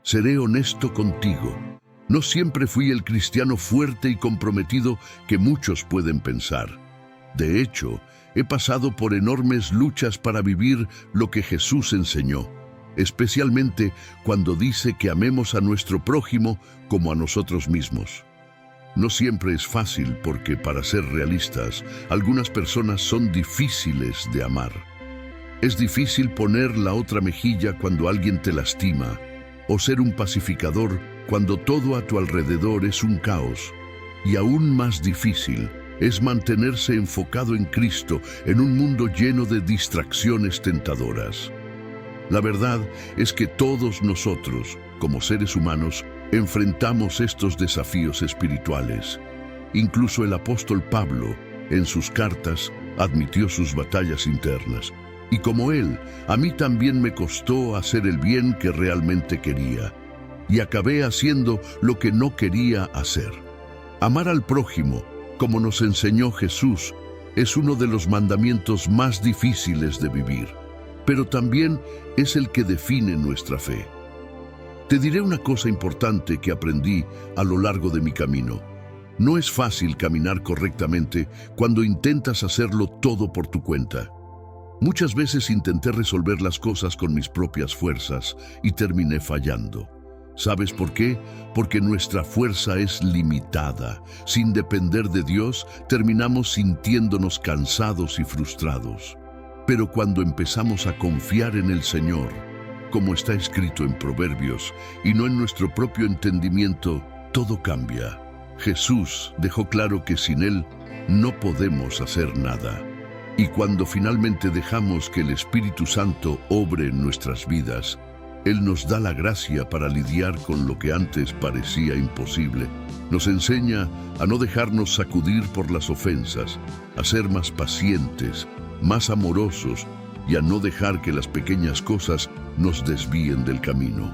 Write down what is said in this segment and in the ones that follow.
Seré honesto contigo. No siempre fui el cristiano fuerte y comprometido que muchos pueden pensar. De hecho, he pasado por enormes luchas para vivir lo que Jesús enseñó, especialmente cuando dice que amemos a nuestro prójimo como a nosotros mismos. No siempre es fácil porque, para ser realistas, algunas personas son difíciles de amar. Es difícil poner la otra mejilla cuando alguien te lastima, o ser un pacificador cuando todo a tu alrededor es un caos. Y aún más difícil es mantenerse enfocado en Cristo en un mundo lleno de distracciones tentadoras. La verdad es que todos nosotros, como seres humanos, enfrentamos estos desafíos espirituales. Incluso el apóstol Pablo, en sus cartas, admitió sus batallas internas. Y como él, a mí también me costó hacer el bien que realmente quería. Y acabé haciendo lo que no quería hacer. Amar al prójimo, como nos enseñó Jesús, es uno de los mandamientos más difíciles de vivir, pero también es el que define nuestra fe. Te diré una cosa importante que aprendí a lo largo de mi camino. No es fácil caminar correctamente cuando intentas hacerlo todo por tu cuenta. Muchas veces intenté resolver las cosas con mis propias fuerzas y terminé fallando. ¿Sabes por qué? Porque nuestra fuerza es limitada. Sin depender de Dios, terminamos sintiéndonos cansados y frustrados. Pero cuando empezamos a confiar en el Señor, como está escrito en Proverbios, y no en nuestro propio entendimiento, todo cambia. Jesús dejó claro que sin Él no podemos hacer nada. Y cuando finalmente dejamos que el Espíritu Santo obre en nuestras vidas, Él nos da la gracia para lidiar con lo que antes parecía imposible. Nos enseña a no dejarnos sacudir por las ofensas, a ser más pacientes, más amorosos y a no dejar que las pequeñas cosas nos desvíen del camino.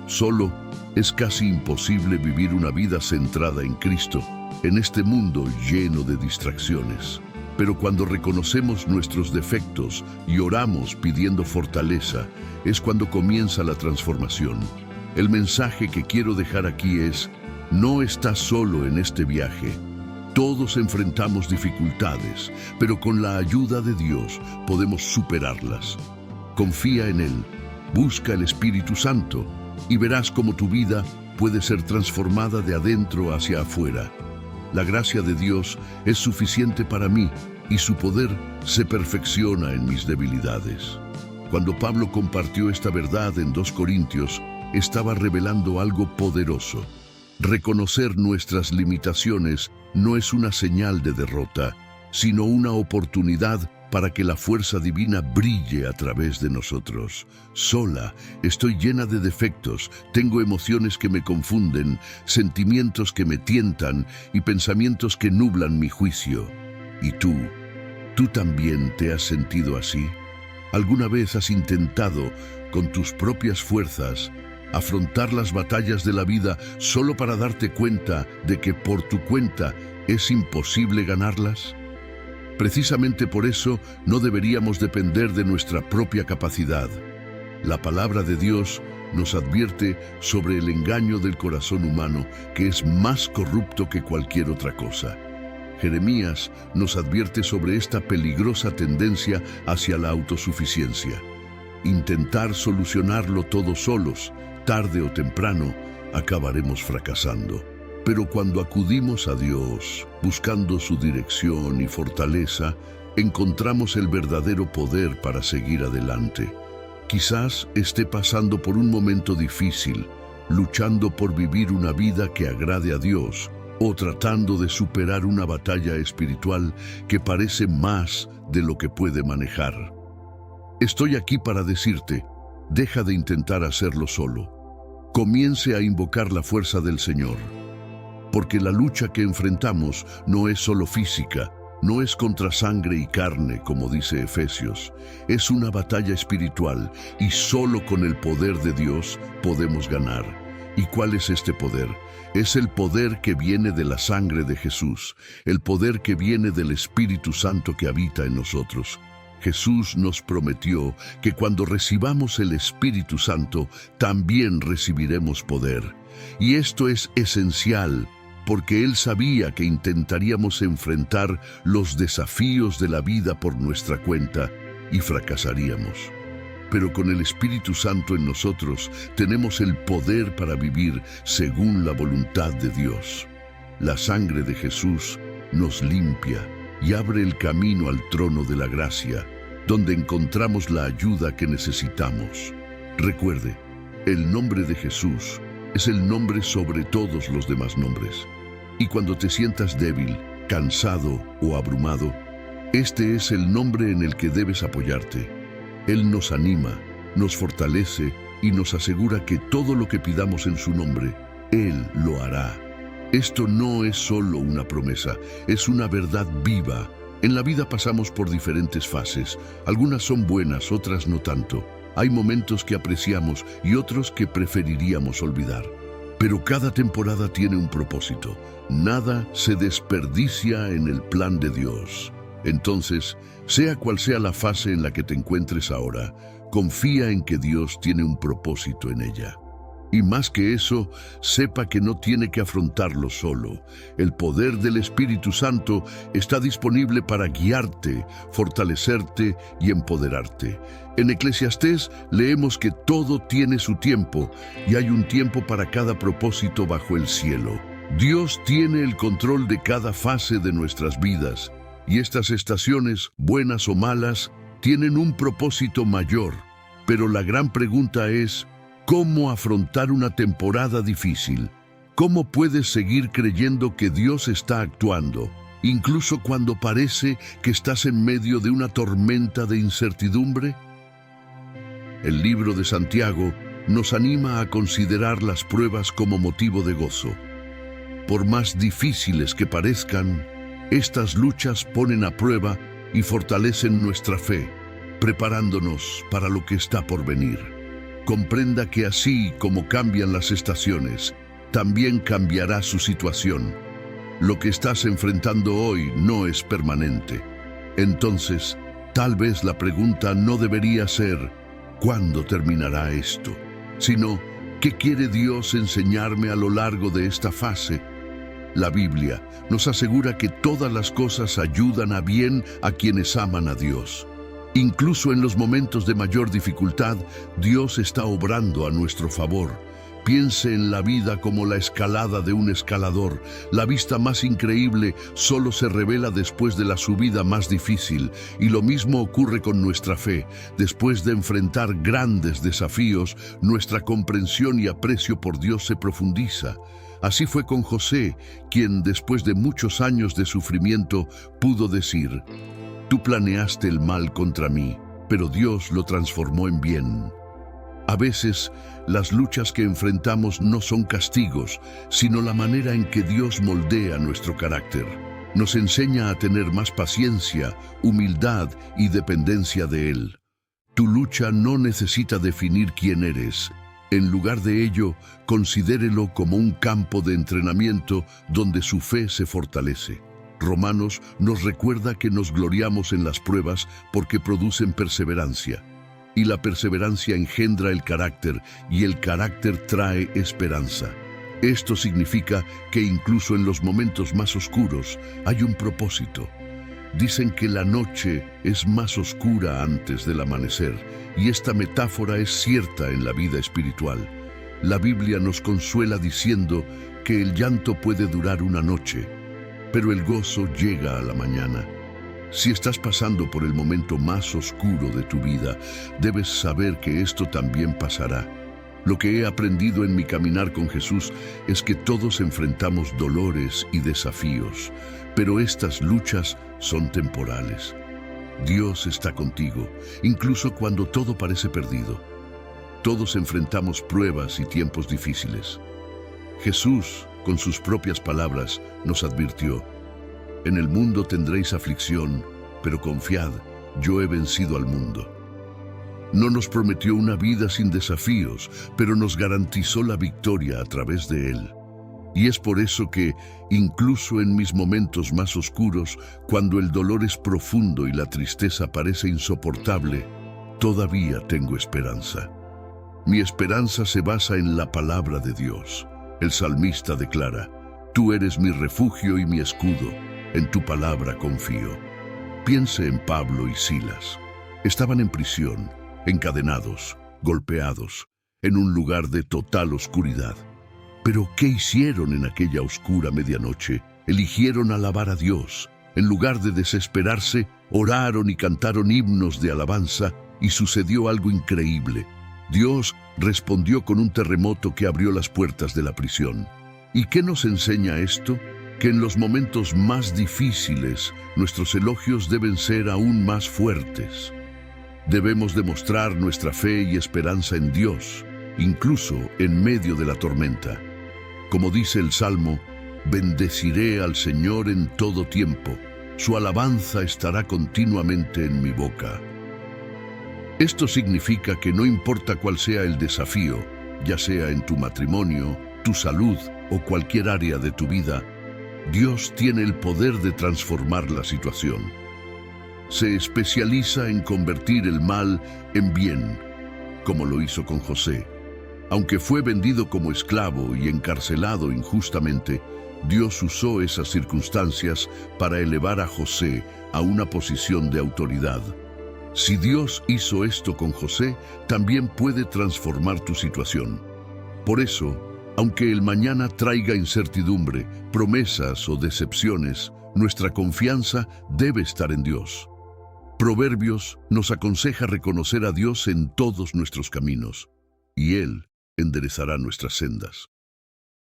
Solo es casi imposible vivir una vida centrada en Cristo, en este mundo lleno de distracciones. Pero cuando reconocemos nuestros defectos y oramos pidiendo fortaleza, es cuando comienza la transformación. El mensaje que quiero dejar aquí es: no estás solo en este viaje. Todos enfrentamos dificultades, pero con la ayuda de Dios podemos superarlas. Confía en Él, busca el Espíritu Santo y verás cómo tu vida puede ser transformada de adentro hacia afuera. La gracia de Dios es suficiente para mí y su poder se perfecciona en mis debilidades. Cuando Pablo compartió esta verdad en 2 Corintios, estaba revelando algo poderoso. Reconocer nuestras limitaciones no es una señal de derrota, sino una oportunidad para que la fuerza divina brille a través de nosotros. Sola, estoy llena de defectos, tengo emociones que me confunden, sentimientos que me tientan y pensamientos que nublan mi juicio. ¿Y tú también te has sentido así? ¿Alguna vez has intentado, con tus propias fuerzas, afrontar las batallas de la vida solo para darte cuenta de que por tu cuenta es imposible ganarlas? Precisamente por eso no deberíamos depender de nuestra propia capacidad. La palabra de Dios nos advierte sobre el engaño del corazón humano, que es más corrupto que cualquier otra cosa. Jeremías nos advierte sobre esta peligrosa tendencia hacia la autosuficiencia. Intentar solucionarlo todos solos, tarde o temprano, acabaremos fracasando. Pero cuando acudimos a Dios, buscando su dirección y fortaleza, encontramos el verdadero poder para seguir adelante. Quizás esté pasando por un momento difícil, luchando por vivir una vida que agrade a Dios, o tratando de superar una batalla espiritual que parece más de lo que puede manejar. Estoy aquí para decirte: deja de intentar hacerlo solo. Comience a invocar la fuerza del Señor. Porque la lucha que enfrentamos no es solo física, no es contra sangre y carne, como dice Efesios. Es una batalla espiritual y solo con el poder de Dios podemos ganar. ¿Y cuál es este poder? Es el poder que viene de la sangre de Jesús, el poder que viene del Espíritu Santo que habita en nosotros. Jesús nos prometió que cuando recibamos el Espíritu Santo, también recibiremos poder. Y esto es esencial, porque Él sabía que intentaríamos enfrentar los desafíos de la vida por nuestra cuenta y fracasaríamos. Pero con el Espíritu Santo en nosotros tenemos el poder para vivir según la voluntad de Dios. La sangre de Jesús nos limpia y abre el camino al trono de la gracia, donde encontramos la ayuda que necesitamos. Recuerde, el nombre de Jesús es el nombre sobre todos los demás nombres. Y cuando te sientas débil, cansado o abrumado, este es el nombre en el que debes apoyarte. Él nos anima, nos fortalece y nos asegura que todo lo que pidamos en su nombre, Él lo hará. Esto no es solo una promesa, es una verdad viva. En la vida pasamos por diferentes fases. Algunas son buenas, otras no tanto. Hay momentos que apreciamos y otros que preferiríamos olvidar. Pero cada temporada tiene un propósito. Nada se desperdicia en el plan de Dios. Entonces, sea cual sea la fase en la que te encuentres ahora, confía en que Dios tiene un propósito en ella. Y más que eso, sepa que no tiene que afrontarlo solo. El poder del Espíritu Santo está disponible para guiarte, fortalecerte y empoderarte. En Eclesiastés leemos que todo tiene su tiempo y hay un tiempo para cada propósito bajo el cielo. Dios tiene el control de cada fase de nuestras vidas y estas estaciones, buenas o malas, tienen un propósito mayor. Pero la gran pregunta es, ¿cómo afrontar una temporada difícil? ¿Cómo puedes seguir creyendo que Dios está actuando, incluso cuando parece que estás en medio de una tormenta de incertidumbre? El libro de Santiago nos anima a considerar las pruebas como motivo de gozo. Por más difíciles que parezcan, estas luchas ponen a prueba y fortalecen nuestra fe, preparándonos para lo que está por venir. Comprenda que así como cambian las estaciones, también cambiará su situación. Lo que estás enfrentando hoy no es permanente. Entonces, tal vez la pregunta no debería ser ¿cuándo terminará esto?, sino ¿qué quiere Dios enseñarme a lo largo de esta fase? La Biblia nos asegura que todas las cosas ayudan a bien a quienes aman a Dios. Incluso en los momentos de mayor dificultad, Dios está obrando a nuestro favor. Piense en la vida como la escalada de un escalador. La vista más increíble solo se revela después de la subida más difícil, y lo mismo ocurre con nuestra fe. Después de enfrentar grandes desafíos, nuestra comprensión y aprecio por Dios se profundiza. Así fue con José, quien después de muchos años de sufrimiento pudo decir: «Tú planeaste el mal contra mí, pero Dios lo transformó en bien». A veces, las luchas que enfrentamos no son castigos, sino la manera en que Dios moldea nuestro carácter. Nos enseña a tener más paciencia, humildad y dependencia de Él. Tu lucha no necesita definir quién eres. En lugar de ello, considérelo como un campo de entrenamiento donde su fe se fortalece. Romanos nos recuerda que nos gloriamos en las pruebas porque producen perseverancia. Y la perseverancia engendra el carácter, y el carácter trae esperanza. Esto significa que incluso en los momentos más oscuros hay un propósito. Dicen que la noche es más oscura antes del amanecer, y esta metáfora es cierta en la vida espiritual. La Biblia nos consuela diciendo que el llanto puede durar una noche, pero el gozo llega a la mañana. Si estás pasando por el momento más oscuro de tu vida, debes saber que esto también pasará. Lo que he aprendido en mi caminar con Jesús es que todos enfrentamos dolores y desafíos, pero estas luchas son temporales. Dios está contigo, incluso cuando todo parece perdido. Todos enfrentamos pruebas y tiempos difíciles. Jesús, con sus propias palabras, nos advirtió: «En el mundo tendréis aflicción, pero confiad, yo he vencido al mundo». No nos prometió una vida sin desafíos, pero nos garantizó la victoria a través de Él. Y es por eso que, incluso en mis momentos más oscuros, cuando el dolor es profundo y la tristeza parece insoportable, todavía tengo esperanza. Mi esperanza se basa en la palabra de Dios. El salmista declara: Tú eres mi refugio y mi escudo, en tu palabra confío. Piense en Pablo y Silas. Estaban en prisión, encadenados, golpeados, en un lugar de total oscuridad. Pero ¿qué hicieron en aquella oscura medianoche? Eligieron alabar a Dios. En lugar de desesperarse, oraron y cantaron himnos de alabanza, y sucedió algo increíble. Dios respondió con un terremoto que abrió las puertas de la prisión. ¿Y qué nos enseña esto? Que en los momentos más difíciles, nuestros elogios deben ser aún más fuertes. Debemos demostrar nuestra fe y esperanza en Dios, incluso en medio de la tormenta. Como dice el Salmo, bendeciré al Señor en todo tiempo, su alabanza estará continuamente en mi boca. Esto significa que no importa cuál sea el desafío, ya sea en tu matrimonio, tu salud o cualquier área de tu vida, Dios tiene el poder de transformar la situación. Se especializa en convertir el mal en bien, como lo hizo con José. Aunque fue vendido como esclavo y encarcelado injustamente, Dios usó esas circunstancias para elevar a José a una posición de autoridad. Si Dios hizo esto con José, también puede transformar tu situación. Por eso, aunque el mañana traiga incertidumbre, promesas o decepciones, nuestra confianza debe estar en Dios. Proverbios nos aconseja reconocer a Dios en todos nuestros caminos, y Él enderezará nuestras sendas.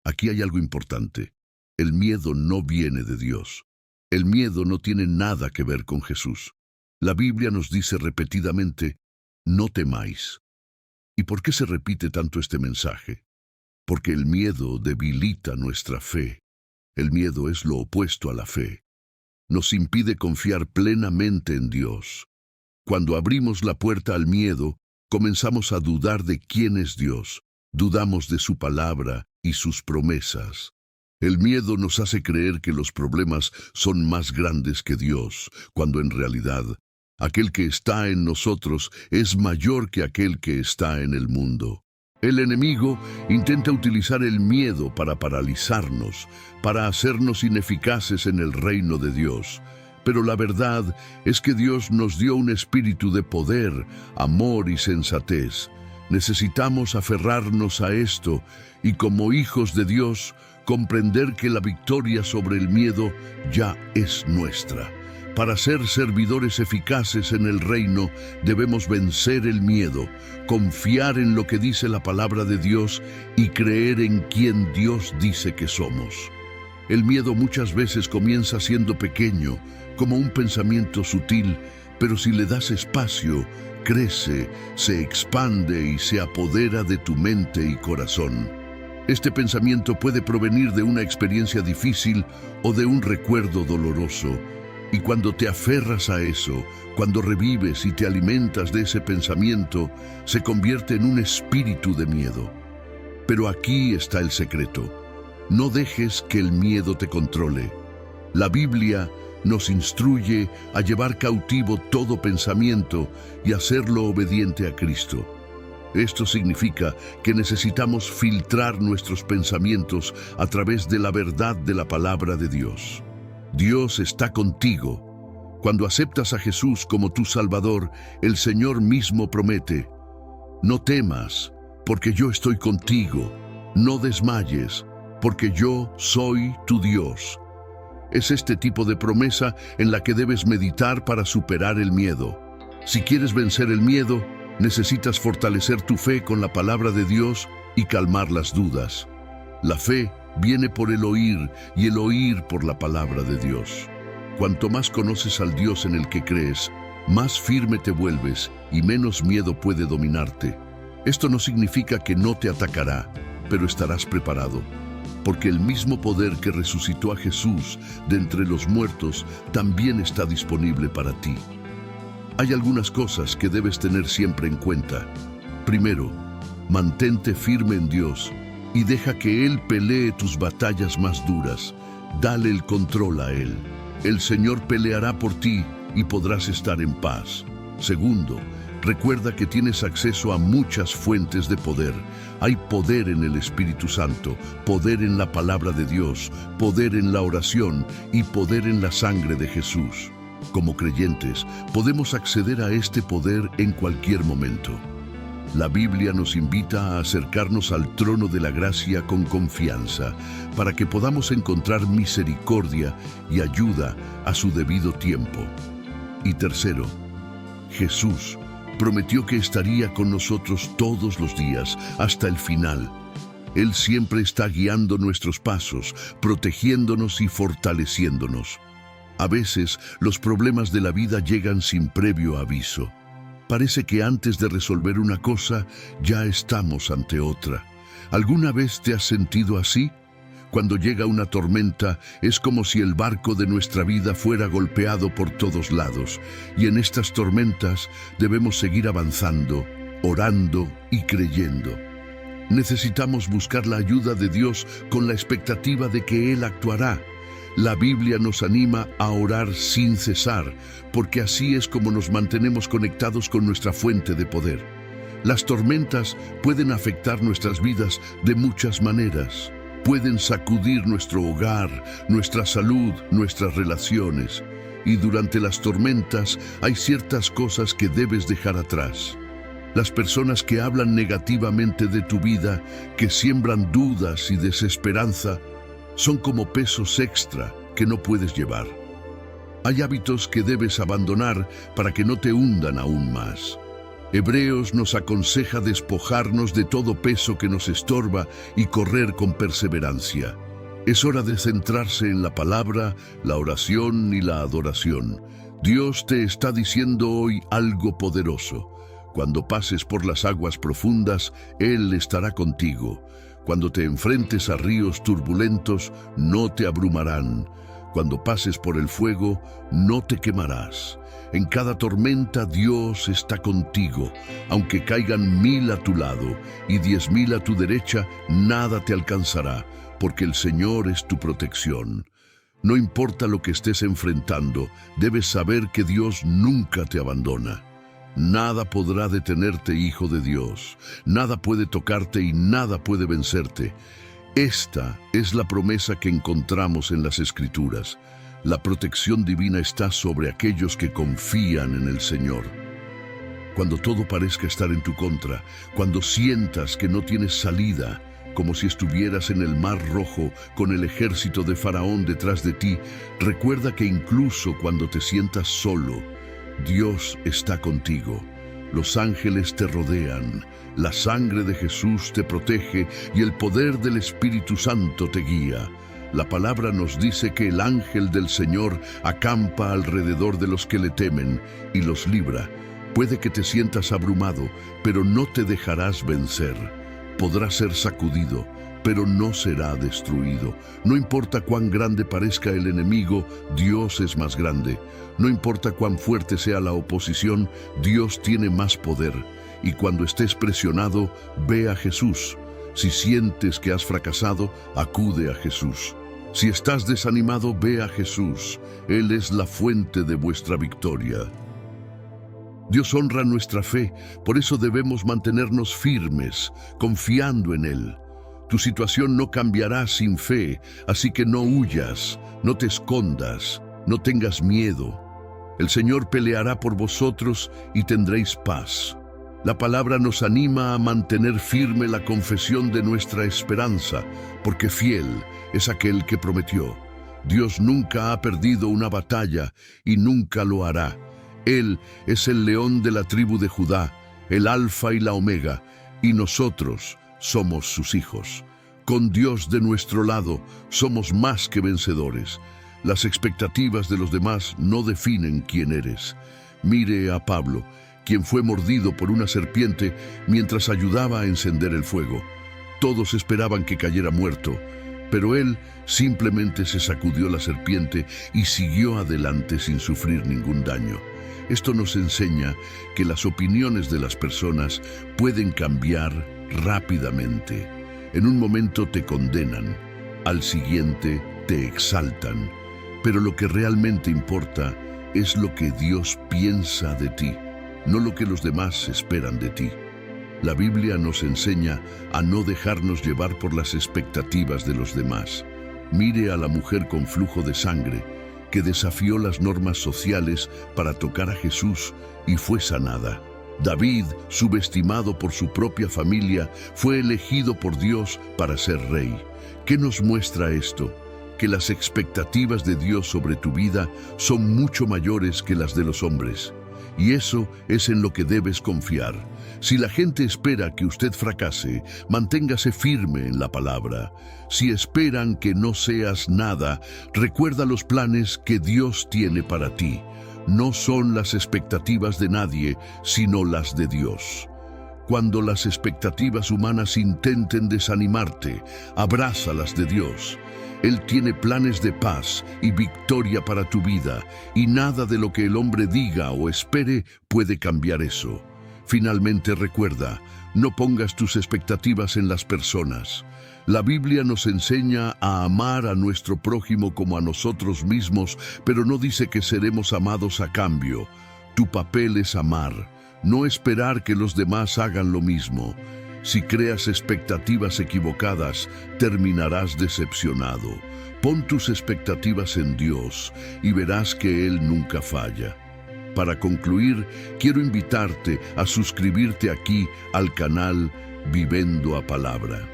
Aquí hay algo importante. El miedo no viene de Dios. El miedo no tiene nada que ver con Jesús. La Biblia nos dice repetidamente, no temáis. ¿Y por qué se repite tanto este mensaje? Porque el miedo debilita nuestra fe. El miedo es lo opuesto a la fe. Nos impide confiar plenamente en Dios. Cuando abrimos la puerta al miedo, comenzamos a dudar de quién es Dios. Dudamos de su palabra y sus promesas. El miedo nos hace creer que los problemas son más grandes que Dios, cuando en realidad, aquel que está en nosotros es mayor que aquel que está en el mundo. El enemigo intenta utilizar el miedo para paralizarnos, para hacernos ineficaces en el reino de Dios. Pero la verdad es que Dios nos dio un espíritu de poder, amor y sensatez. Necesitamos aferrarnos a esto y, como hijos de Dios, comprender que la victoria sobre el miedo ya es nuestra. Para ser servidores eficaces en el reino, debemos vencer el miedo, confiar en lo que dice la palabra de Dios y creer en quien Dios dice que somos. El miedo muchas veces comienza siendo pequeño, como un pensamiento sutil, pero si le das espacio, crece, se expande y se apodera de tu mente y corazón. Este pensamiento puede provenir de una experiencia difícil o de un recuerdo doloroso. Y cuando te aferras a eso, cuando revives y te alimentas de ese pensamiento, se convierte en un espíritu de miedo. Pero aquí está el secreto. No dejes que el miedo te controle. La Biblia nos instruye a llevar cautivo todo pensamiento y hacerlo obediente a Cristo. Esto significa que necesitamos filtrar nuestros pensamientos a través de la verdad de la palabra de Dios. Dios está contigo. Cuando aceptas a Jesús como tu Salvador, el Señor mismo promete: no temas, porque yo estoy contigo. No desmayes, porque yo soy tu Dios. Es este tipo de promesa en la que debes meditar para superar el miedo. Si quieres vencer el miedo, necesitas fortalecer tu fe con la palabra de Dios y calmar las dudas. La fe viene por el oír y el oír por la palabra de Dios. Cuanto más conoces al Dios en el que crees, más firme te vuelves y menos miedo puede dominarte. Esto no significa que no te atacará, pero estarás preparado, porque el mismo poder que resucitó a Jesús de entre los muertos también está disponible para ti. Hay algunas cosas que debes tener siempre en cuenta. Primero, mantente firme en Dios y deja que Él pelee tus batallas más duras. Dale el control a Él. El Señor peleará por ti y podrás estar en paz. Segundo, recuerda que tienes acceso a muchas fuentes de poder. Hay poder en el Espíritu Santo, poder en la palabra de Dios, poder en la oración y poder en la sangre de Jesús. Como creyentes, podemos acceder a este poder en cualquier momento. La Biblia nos invita a acercarnos al trono de la gracia con confianza, para que podamos encontrar misericordia y ayuda a su debido tiempo. Y tercero, Jesús prometió que estaría con nosotros todos los días, hasta el final. Él siempre está guiando nuestros pasos, protegiéndonos y fortaleciéndonos. A veces, los problemas de la vida llegan sin previo aviso. Parece que antes de resolver una cosa, ya estamos ante otra. ¿Alguna vez te has sentido así? Cuando llega una tormenta, es como si el barco de nuestra vida fuera golpeado por todos lados. Y en estas tormentas debemos seguir avanzando, orando y creyendo. Necesitamos buscar la ayuda de Dios con la expectativa de que Él actuará. La Biblia nos anima a orar sin cesar, porque así es como nos mantenemos conectados con nuestra fuente de poder. Las tormentas pueden afectar nuestras vidas de muchas maneras. Pueden sacudir nuestro hogar, nuestra salud, nuestras relaciones. Y durante las tormentas hay ciertas cosas que debes dejar atrás. Las personas que hablan negativamente de tu vida, que siembran dudas y desesperanza, son como pesos extra que no puedes llevar. Hay hábitos que debes abandonar para que no te hundan aún más. Hebreos nos aconseja despojarnos de todo peso que nos estorba y correr con perseverancia. Es hora de centrarse en la palabra, la oración y la adoración. Dios te está diciendo hoy algo poderoso. Cuando pases por las aguas profundas, Él estará contigo. Cuando te enfrentes a ríos turbulentos, no te abrumarán. Cuando pases por el fuego, no te quemarás. En cada tormenta Dios está contigo. Aunque caigan 1000 a tu lado y 10,000 a tu derecha, nada te alcanzará, porque el Señor es tu protección. No importa lo que estés enfrentando, debes saber que Dios nunca te abandona. Nada podrá detenerte, hijo de Dios. Nada puede tocarte y nada puede vencerte. Esta es la promesa que encontramos en las Escrituras. La protección divina está sobre aquellos que confían en el Señor. Cuando todo parezca estar en tu contra, cuando sientas que no tienes salida, como si estuvieras en el Mar Rojo con el ejército de Faraón detrás de ti, recuerda que incluso cuando te sientas solo, Dios está contigo. Los ángeles te rodean, la sangre de Jesús te protege y el poder del Espíritu Santo te guía. La palabra nos dice que el ángel del Señor acampa alrededor de los que le temen y los libra. Puede que te sientas abrumado, pero no te dejarás vencer. Podrás ser sacudido, pero no será destruido. No importa cuán grande parezca el enemigo, Dios es más grande. No importa cuán fuerte sea la oposición, Dios tiene más poder. Y cuando estés presionado, ve a Jesús. Si sientes que has fracasado, acude a Jesús. Si estás desanimado, ve a Jesús. Él es la fuente de vuestra victoria. Dios honra nuestra fe, por eso debemos mantenernos firmes, confiando en Él. Tu situación no cambiará sin fe, así que no huyas, no te escondas, no tengas miedo. El Señor peleará por vosotros y tendréis paz. La palabra nos anima a mantener firme la confesión de nuestra esperanza, porque fiel es aquel que prometió. Dios nunca ha perdido una batalla y nunca lo hará. Él es el león de la tribu de Judá, el Alfa y la Omega, y nosotros somos sus hijos. Con Dios de nuestro lado, somos más que vencedores. Las expectativas de los demás no definen quién eres. Mire a Pablo, quien fue mordido por una serpiente mientras ayudaba a encender el fuego. Todos esperaban que cayera muerto, pero él simplemente se sacudió la serpiente y siguió adelante sin sufrir ningún daño. Esto nos enseña que las opiniones de las personas pueden cambiar rápidamente. En un momento te condenan, al siguiente te exaltan, pero lo que realmente importa es lo que Dios piensa de ti, no lo que los demás esperan de ti. La Biblia nos enseña a no dejarnos llevar por las expectativas de los demás. Mire a la mujer con flujo de sangre, que desafió las normas sociales para tocar a Jesús y fue sanada. David, subestimado por su propia familia, fue elegido por Dios para ser rey. ¿Qué nos muestra esto? Que las expectativas de Dios sobre tu vida son mucho mayores que las de los hombres. Y eso es en lo que debes confiar. Si la gente espera que usted fracase, manténgase firme en la palabra. Si esperan que no seas nada, recuerda los planes que Dios tiene para ti. No son las expectativas de nadie, sino las de Dios. Cuando las expectativas humanas intenten desanimarte, abraza las de Dios. Él tiene planes de paz y victoria para tu vida, y nada de lo que el hombre diga o espere puede cambiar eso. Finalmente recuerda, no pongas tus expectativas en las personas. La Biblia nos enseña a amar a nuestro prójimo como a nosotros mismos, pero no dice que seremos amados a cambio. Tu papel es amar, no esperar que los demás hagan lo mismo. Si creas expectativas equivocadas, terminarás decepcionado. Pon tus expectativas en Dios y verás que Él nunca falla. Para concluir, quiero invitarte a suscribirte aquí al canal Vivendo a Palabra.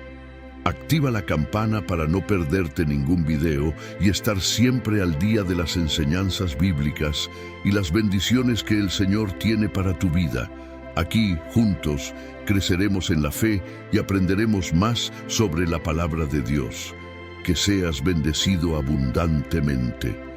Activa la campana para no perderte ningún video y estar siempre al día de las enseñanzas bíblicas y las bendiciones que el Señor tiene para tu vida. Aquí, juntos, creceremos en la fe y aprenderemos más sobre la palabra de Dios. Que seas bendecido abundantemente.